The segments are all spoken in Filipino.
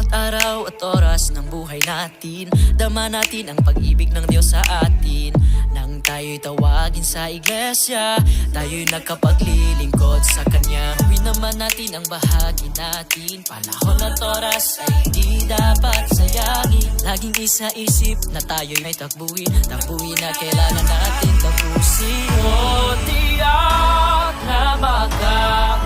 bawat araw at oras ng buhay natin. Dama natin ang pag-ibig ng Diyos sa atin. Nang tayo'y tawagin sa iglesia, tayo'y nagkapaglilingkod sa Kanya. Gawin naman natin ang bahagi natin. Panahon at oras ay hindi dapat sayangin. Laging isa-isip na tayo'y may takbuhin. Takbuhin na kailangan natin tapusin. O tiyak na makakamtan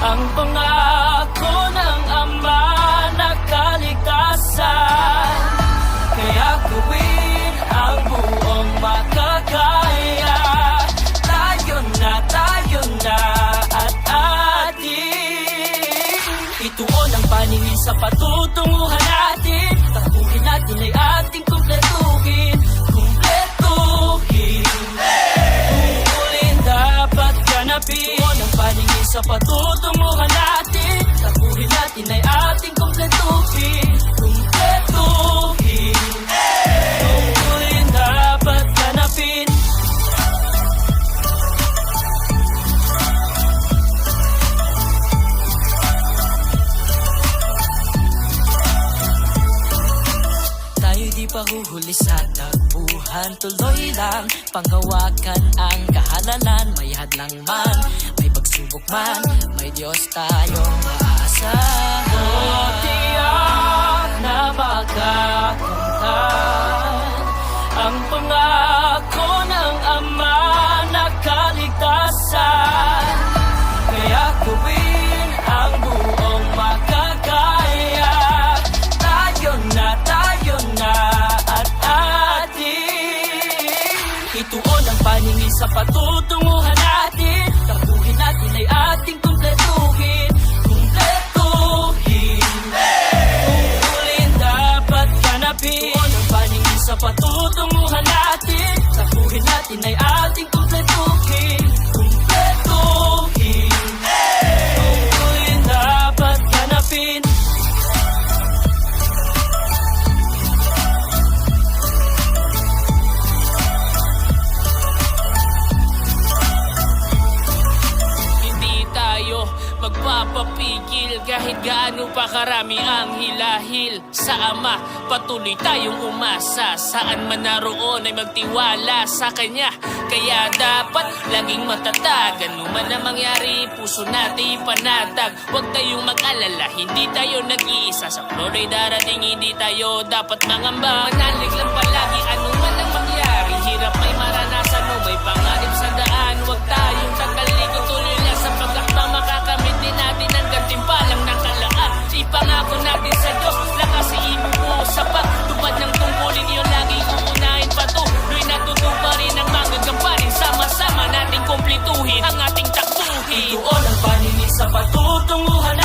ang pangako ng Ama na kaligtasan. Kaya gawin ang buong makakaya. Tayo na at atin ituon ang paningin sa patutunguhan natin. Takbuhin natin ay ating kumpletuhin. Tungkulin dapat ganapin. Ituon ang paningin sa patutunguhan natin. Takbuhin natin ay ating kumpletuhin. Tungkulin dapat ganapin. Di pa huhuli sa takbuhan, tuloy lang panghawakan ang kahalalan. May hadlang man, may pagsubok man, may Diyos tayong maasahan. O tiyak na makakamtan ang pangako ng Ama na kaligtasan. Kaya gawin ang buong makakaya. Tayo na at atin ituon ang paningin sa patutunguhan natin. Takbuhin natin ay ating kumpletuhin. Tungkulin dapat ganapin. Ituon ang paningin sa patutunguhan natin. Takbuhin natin ay ating kumpletuhin. Tungkulin dapat ganapin. Magpapapigil kahit gaano pa karami ang hilahil. Sa Ama patuloy tayong umasa. Saan man naroon ay magtiwala sa Kanya. Kaya dapat laging matatag. Ano man na mangyari, puso natin panatag. Huwag tayong mag-alala, hindi tayo nag-iisa. Sa floor ay darating, hindi tayo dapat mangamba. Manalig lang palagi, ano man ang mangyari. Hirap may maranasan mo, may pangarap sa daan. Huwag tayong tatalikod, tuloy lang sa pagkakbang. Makakamit din natin ang gantimpalang ng kalaan. Ipangako natin sa Diyos, lakas iibubuo sapat. Tupad ng tungkulin iyon, laging uunahin patuloy na tutuparin ang magagamparin. Sama-sama nating kumplituhin ang ating takbuhin. Ituon ang paningin sa patutunguhan